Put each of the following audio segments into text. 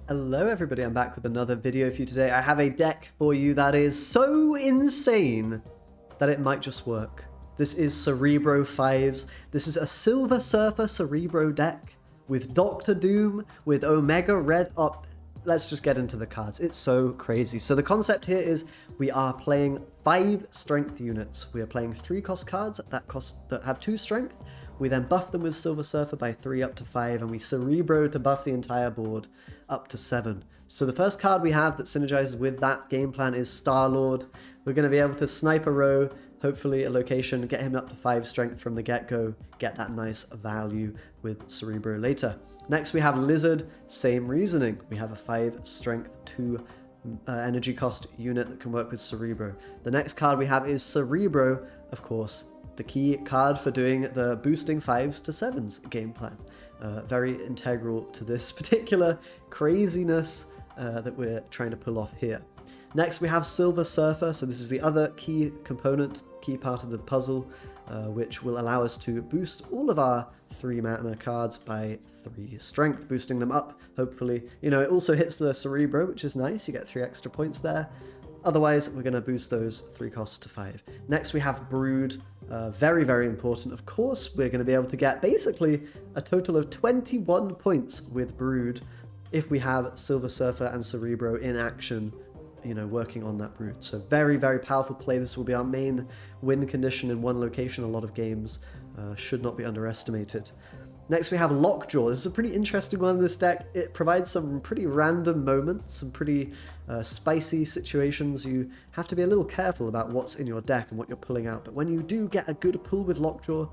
Hello everybody, I'm back with another video for you today. I have a deck for you that is so insane that it might just work. This is Cerebro 5s. This is a Silver Surfer Cerebro deck with Doctor Doom, with Omega Red up. Let's just get into the cards. It's so crazy. So the concept here is we are playing 5 strength units. We are playing 3 cost cards that have 2 strength. We then buff them with Silver Surfer by 3 up to 5, and we Cerebro to buff the entire board up to 7. So the first card we have that synergizes with that game plan is Star-Lord. We're going to be able to snipe a row, hopefully a location, get him up to 5 strength from the get-go, get that nice value with Cerebro later. Next we have Lizard, same reasoning. We have a 5 strength 2 energy cost unit that can work with Cerebro. The next card we have is Cerebro, of course, the key card for doing the boosting 5s to 7s game plan. Very integral to this particular craziness that we're trying to pull off here. Next we have Silver Surfer, so this is the other key component, key part of the puzzle, which will allow us to boost all of our 3 mana cards by 3 strength, boosting them up, hopefully. You know, it also hits the Cerebro, which is nice, you get 3 extra points there. Otherwise, we're going to boost those 3 costs to 5. Next, we have Brood. Very, very important. Of course, we're going to be able to get basically a total of 21 points with Brood if we have Silver Surfer and Cerebro in action, you know, working on that Brood. So very, very powerful play. This will be our main win condition in one location. A lot of games should not be underestimated. Next we have Lockjaw. This is a pretty interesting one in this deck. It provides some pretty random moments, some pretty spicy situations. You have to be a little careful about what's in your deck and what you're pulling out. But when you do get a good pull with Lockjaw,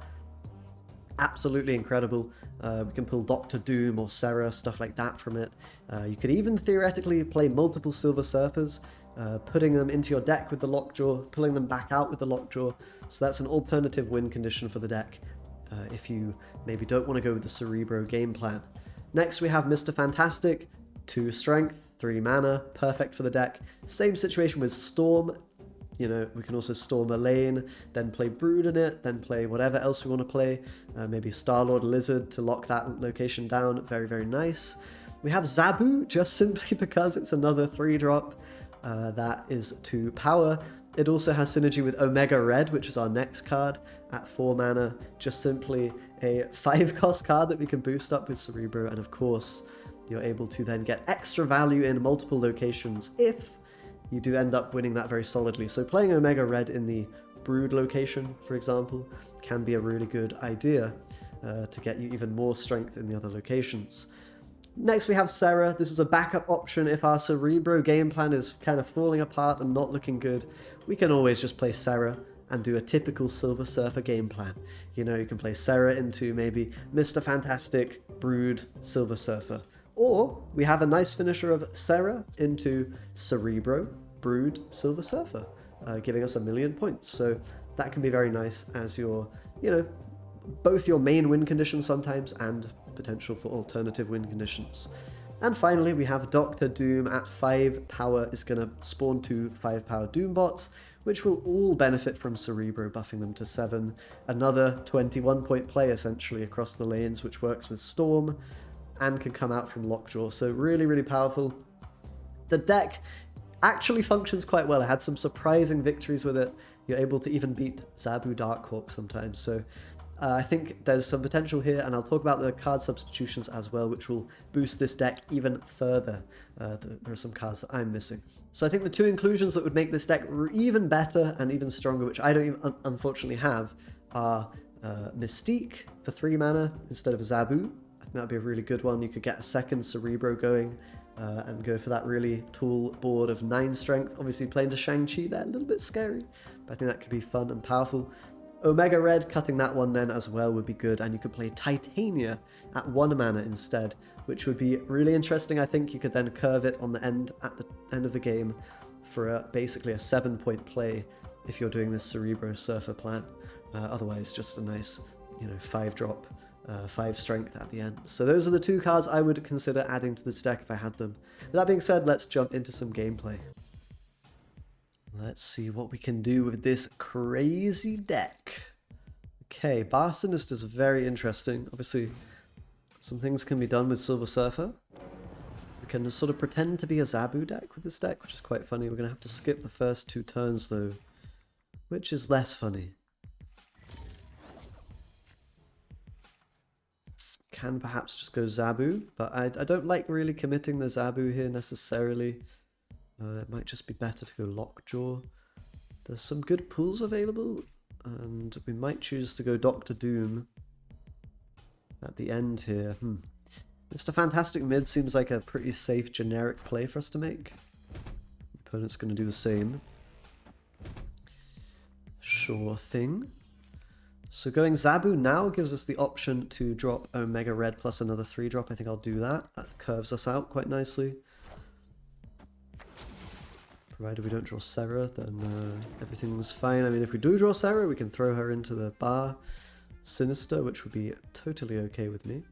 absolutely incredible. We can pull Doctor Doom or Serra, stuff like that from it. You could even theoretically play multiple Silver Surfers, putting them into your deck with the Lockjaw, pulling them back out with the Lockjaw. So that's an alternative win condition for the deck. If you maybe don't want to go with the Cerebro game plan. Next we have Mr. Fantastic, 2 strength, 3 mana, perfect for the deck. Same situation with Storm. You know, we can also storm a lane, then play Brood in it, then play whatever else we want to play. Maybe Star-Lord Lizard to lock that location down. Very, very nice. We have Zabu, just simply because it's another 3-drop that is 2 power. It also has synergy with Omega Red, which is our next card at 4 mana. Just simply a 5 cost card that we can boost up with Cerebro, and of course, you're able to then get extra value in multiple locations if you do end up winning that very solidly. So playing Omega Red in the Brood location, for example, can be a really good idea to get you even more strength in the other locations. Next we have Serra. This is a backup option if our Cerebro game plan is kind of falling apart and not looking good. We can always just play Serra and do a typical Silver Surfer game plan. You know, you can play Serra into maybe Mr. Fantastic, Brood, Silver Surfer. Or we have a nice finisher of Serra into Cerebro, Brood, Silver Surfer, giving us 1,000,000 points. So that can be very nice as your, you know, both your main win conditions sometimes and potential for alternative win conditions. And finally we have Doctor Doom at 5 power is going to spawn 2 5-power Doom bots, which will all benefit from Cerebro buffing them to 7. Another 21 point play essentially across the lanes, which works with Storm and can come out from Lockjaw. So really, really powerful. The deck actually functions quite well. I had some surprising victories with it. You're able to even beat Zabu Darkhawk sometimes. So I think there's some potential here, and I'll talk about the card substitutions as well, which will boost this deck even further. There are some cards that I'm missing. So I think the 2 inclusions that would make this deck even better and even stronger, which I don't even unfortunately have, are Mystique for 3 mana instead of Zabu. I think that would be a really good one. You could get a second Cerebro going and go for that really tall board of 9 strength. Obviously playing to Shang-Chi there, a little bit scary, but I think that could be fun and powerful. Omega Red, cutting that one then as well would be good, and you could play Titania at 1 mana instead, which would be really interesting. I think you could then curve it on the end at the end of the game for basically a 7-point play if you're doing this Cerebro Surfer plan. Otherwise, just a nice, you know, 5-drop, 5 strength at the end. So those are the 2 cards I would consider adding to this deck if I had them. With that being said, let's jump into some gameplay. Let's see what we can do with this crazy deck. Okay, Bar Sinister is very interesting. Obviously, some things can be done with Silver Surfer. We can sort of pretend to be a Zabu deck with this deck, which is quite funny. We're going to have to skip the first 2 turns though, which is less funny. Can perhaps just go Zabu, but I don't like really committing the Zabu here necessarily. It might just be better to go Lockjaw. There's some good pools available, and we might choose to go Doctor Doom at the end here. Mr. Fantastic mid seems like a pretty safe generic play for us to make. The opponent's going to do the same. Sure thing. So going Zabu now gives us the option to drop Omega Red plus another 3-drop. I think I'll do that. That curves us out quite nicely. Provided we don't draw Serra, then everything's fine. I mean, if we do draw Serra, we can throw her into the bar Sinister, which would be totally okay with me.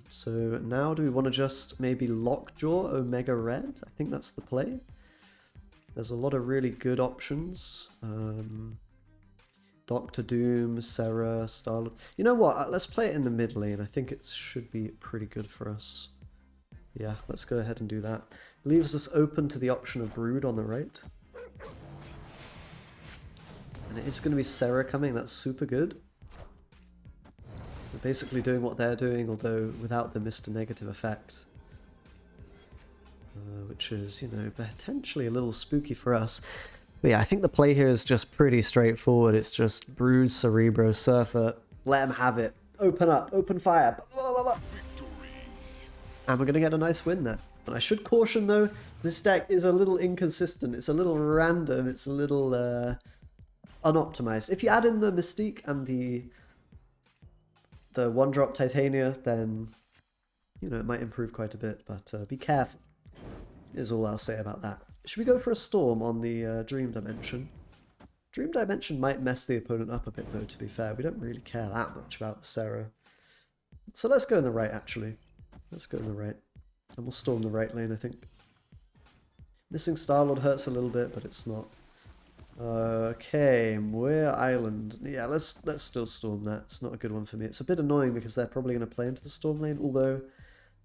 So now do we want to just maybe Lockjaw Omega Red? I think that's the play. There's a lot of really good options. Doctor Doom, Serra, Star-Lord. You know what? Let's play it in the mid lane. I think it should be pretty good for us. Yeah, let's go ahead and do that. Leaves us open to the option of Brood on the right. And it is going to be Serra coming. That's super good. We're basically doing what they're doing, although without the Mr. Negative effect. Which is, you know, potentially a little spooky for us. But yeah, I think the play here is just pretty straightforward. It's just Brood, Cerebro, Surfer, let him have it. Open up, open fire. And we're going to get a nice win there. And I should caution though, this deck is a little inconsistent. It's a little random. It's a little unoptimized. If you add in the Mystique and the 1-drop Titania, then, you know, it might improve quite a bit. But be careful, is all I'll say about that. Should we go for a Storm on the Dream Dimension? Dream Dimension might mess the opponent up a bit though, to be fair. We don't really care that much about the Serra. So let's go in the right, actually. Let's go in the right. And we'll Storm the right lane, I think. Missing Star-Lord hurts a little bit, but it's not. Okay, Muir Island. Yeah, let's still Storm that. It's not a good one for me. It's a bit annoying because they're probably going to play into the Storm lane, although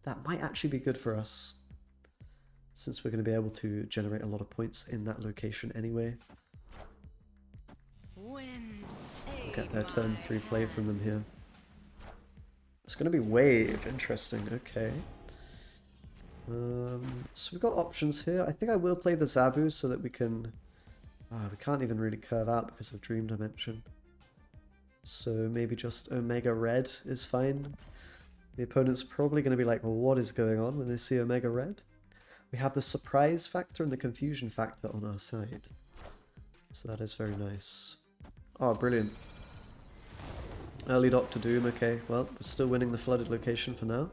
that might actually be good for us, since we're going to be able to generate a lot of points in that location anyway. We'll get their turn 3 play from them here. It's going to be Wave. Interesting. Okay. So we've got options here. I think I will play the Zabu so that we can... we can't even really curve out because of Dream Dimension. So maybe just Omega Red is fine. The opponent's probably going to be like, well, what is going on when they see Omega Red? We have the surprise factor and the confusion factor on our side. So that is very nice. Oh, brilliant. Early Doctor Doom, okay. Well, we're still winning the flooded location for now.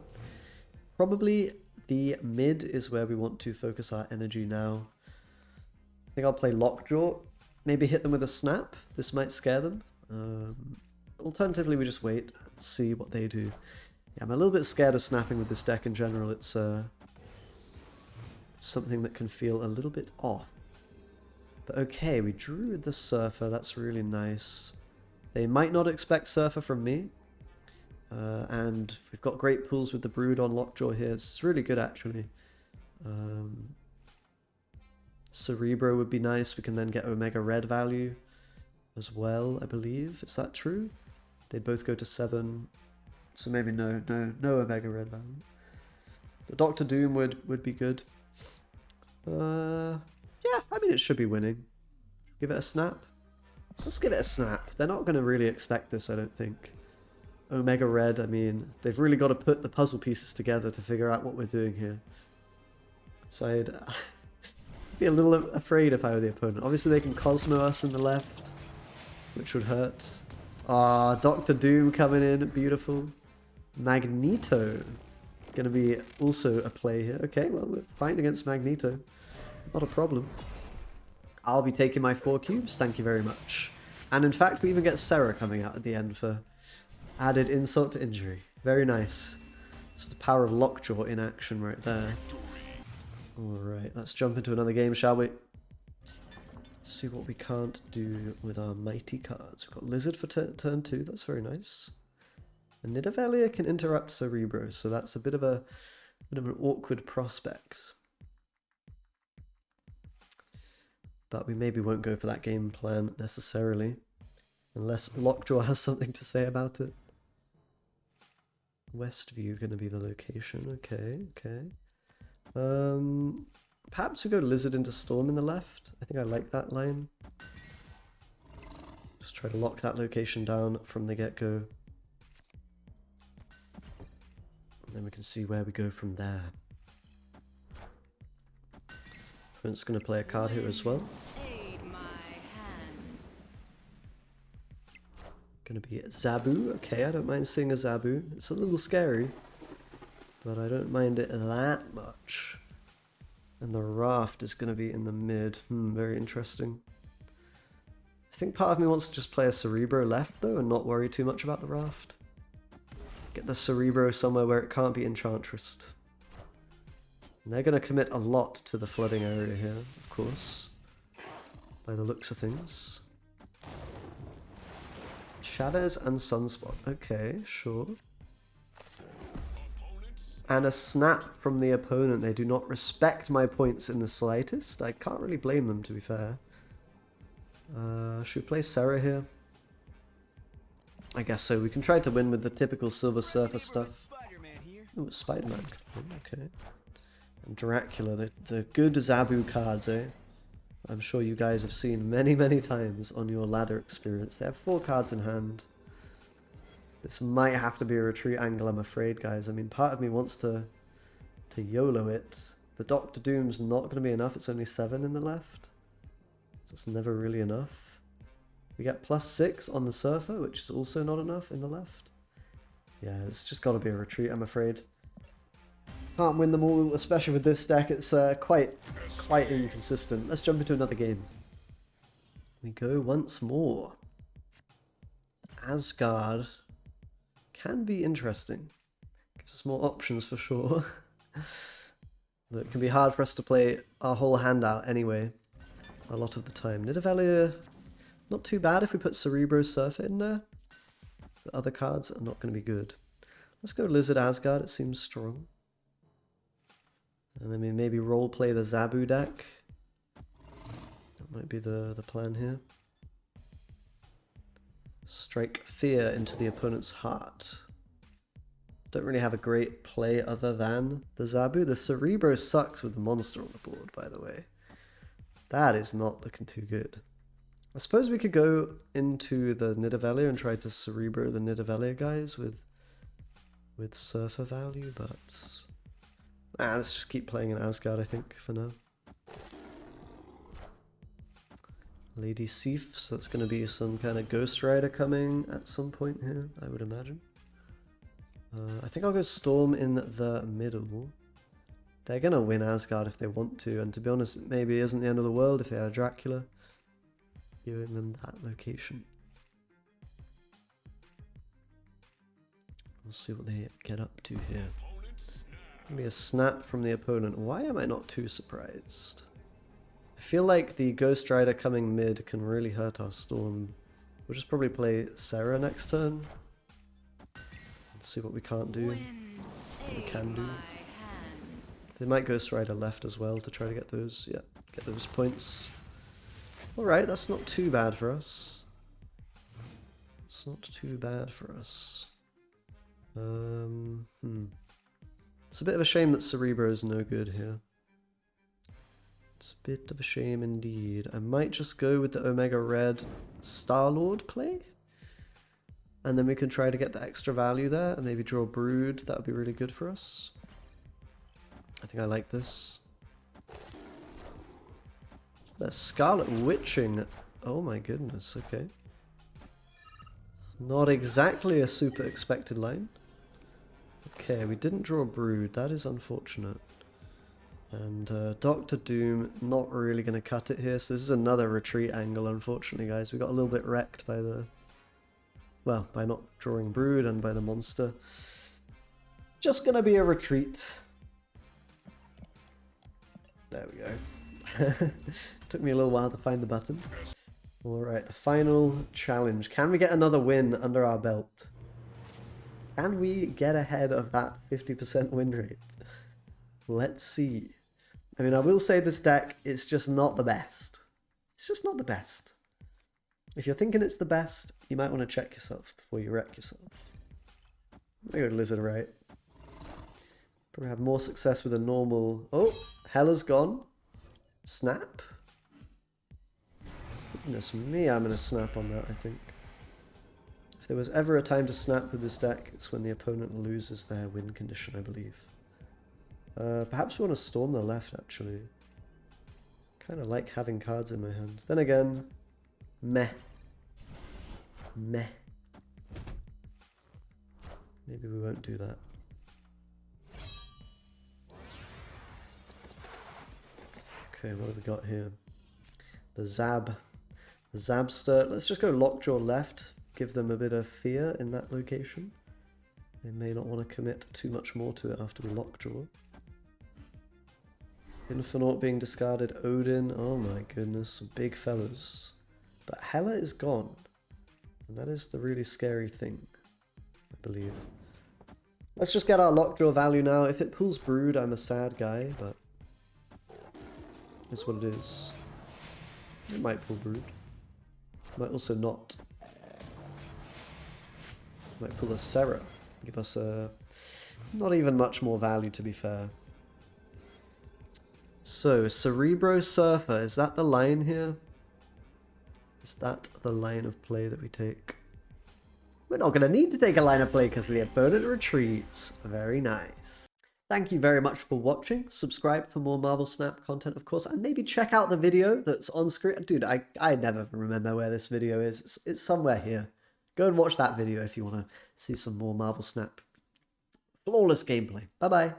Probably the mid is where we want to focus our energy now. I think I'll play Lockjaw. Maybe hit them with a snap. This might scare them. Alternatively, we just wait and see what they do. Yeah, I'm a little bit scared of snapping with this deck in general. It's something that can feel a little bit off. But okay, we drew the Surfer. That's really nice. They might not expect Surfer from me. And we've got great pools with the Brood on Lockjaw here. It's really good, actually. Cerebro would be nice. We can then get Omega Red value as well, I believe. Is that true? They'd both go to 7. So maybe no Omega Red value. But Doctor Doom would be good. Yeah, I mean, it should be winning. Give it a snap. Let's give it a snap. They're not going to really expect this, I don't think. Omega Red, I mean, they've really got to put the puzzle pieces together to figure out what we're doing here. So I'd be a little afraid if I were the opponent. Obviously they can Cosmo us in the left, which would hurt. Ah, Doctor Doom coming in, beautiful. Magneto, gonna be also a play here. Okay, well, we're fighting against Magneto. Not a problem. I'll be taking my 4 cubes, thank you very much. And in fact, we even get Serra coming out at the end for added insult to injury. Very nice. It's the power of Lockjaw in action right there. Alright, let's jump into another game, shall we? See what we can't do with our mighty cards. We've got Lizard for turn 2, that's very nice. And Nidavellir can interrupt Cerebro, so that's a bit of a Bit of an awkward prospect. But we maybe won't go for that game plan necessarily. Unless Lockjaw has something to say about it. Westview going to be the location. Okay, okay. Perhaps we go Lizard into Storm in the left. I think I like that line. Just try to lock that location down from the get-go. And then we can see where we go from there. Opponent's going to play a card here as well. Going to be Zabu. Okay, I don't mind seeing a Zabu. It's a little scary, but I don't mind it that much. And the Raft is going to be in the mid. Very interesting. I think part of me wants to just play a Cerebro left though and not worry too much about the Raft. Get the Cerebro somewhere where it can't be Enchantressed. And they're going to commit a lot to the flooding area here, of course, by the looks of things. Shadows and Sunspot. Okay, sure. And a snap from the opponent. They do not respect my points in the slightest. I can't really blame them, to be fair. Should we play Sarah here? I guess so. We can try to win with the typical Silver Surfer stuff. Oh, Spider-Man. Okay. And Dracula, the good Zabu cards, eh? I'm sure you guys have seen many, many times on your ladder experience. They have 4 cards in hand. This might have to be a retreat angle, I'm afraid, guys. I mean, part of me wants to YOLO it. The Doctor Doom's not going to be enough. It's only 7 in the left. So it's never really enough. We get +6 on the Surfer, which is also not enough in the left. Yeah, it's just got to be a retreat, I'm afraid. Can't win them all, especially with this deck. It's quite inconsistent. Let's jump into another game. We go once more. Asgard can be interesting. Gives us more options for sure. But it can be hard for us to play our whole hand out anyway, a lot of the time. Nidavellir, not too bad if we put Cerebro Surfer in there. The other cards are not going to be good. Let's go Lizard Asgard, it seems strong. And then we maybe roleplay the Zabu deck. That might be the plan here. Strike Fear into the opponent's heart. Don't really have a great play other than the Zabu. The Cerebro sucks with the monster on the board, by the way. That is not looking too good. I suppose we could go into the Nidavellir and try to Cerebro the Nidavellir guys with Surfer value, but let's just keep playing in Asgard, I think, for now. Lady Sif, so that's going to be some kind of Ghost Rider coming at some point here, I would imagine. I think I'll go Storm in the middle. They're going to win Asgard if they want to, and to be honest, it maybe isn't the end of the world if they are Dracula. Giving them that location. We'll see what they get up to here. Maybe a snap from the opponent. Why am I not too surprised? I feel like the Ghost Rider coming mid can really hurt our Storm. We'll just probably play Sarah next turn. Let's see what we can't do. What we can do. They might Ghost Rider left as well to try to get those, yeah, get those points. Alright, that's not too bad for us. It's not too bad for us. It's a bit of a shame that Cerebro is no good here. It's a bit of a shame indeed. I might just go with the Omega Red Star-Lord play. And then we can try to get the extra value there and maybe draw Brood. That would be really good for us. I think I like this. The Scarlet Witching. Oh my goodness, okay. Not exactly a super expected line. Okay, we didn't draw Brood. That is unfortunate. And Doctor Doom, not really going to cut it here. So this is another retreat angle, unfortunately, guys. We got a little bit wrecked by the... well, by not drawing Brood and by the monster. Just going to be a retreat. There we go. Took me a little while to find the button. Alright, the final challenge. Can we get another win under our belt? Can we get ahead of that 50% win rate? Let's see. I mean, I will say this deck is just not the best. It's just not the best. If you're thinking it's the best, you might want to check yourself before you wreck yourself. I go Lizard right. Probably have more success with a normal... Oh, Hella's gone. Snap. Goodness me, I'm going to snap on that, I think. If there was ever a time to snap with this deck, it's when the opponent loses their win condition, I believe. Perhaps we want to storm the left, actually. Kind of like having cards in my hand. Then again, meh. Meh. Maybe we won't do that. Okay, what have we got here? The Zab. The Zabster. Let's just go Lockjaw left. Give them a bit of fear in that location. They may not want to commit too much more to it after the Lockjaw. Infernaut being discarded. Odin. Oh my goodness. Some big fellas. But Hela is gone. And that is the really scary thing, I believe. Let's just get our Lockjaw value now. If it pulls Brood, I'm a sad guy, but it's what it is. It might pull Brood. Might also not. Might pull a Serra. Give us a... not even much more value, to be fair. So, Cerebro Surfer. Is that the line here? Is that the line of play that we take? We're not going to need to take a line of play because the opponent retreats. Very nice. Thank you very much for watching. Subscribe for more Marvel Snap content, of course, and maybe check out the video that's on screen. Dude, I never remember where this video is. It's somewhere here. Go and watch that video if you want to see some more Marvel Snap. Flawless gameplay. Bye-bye.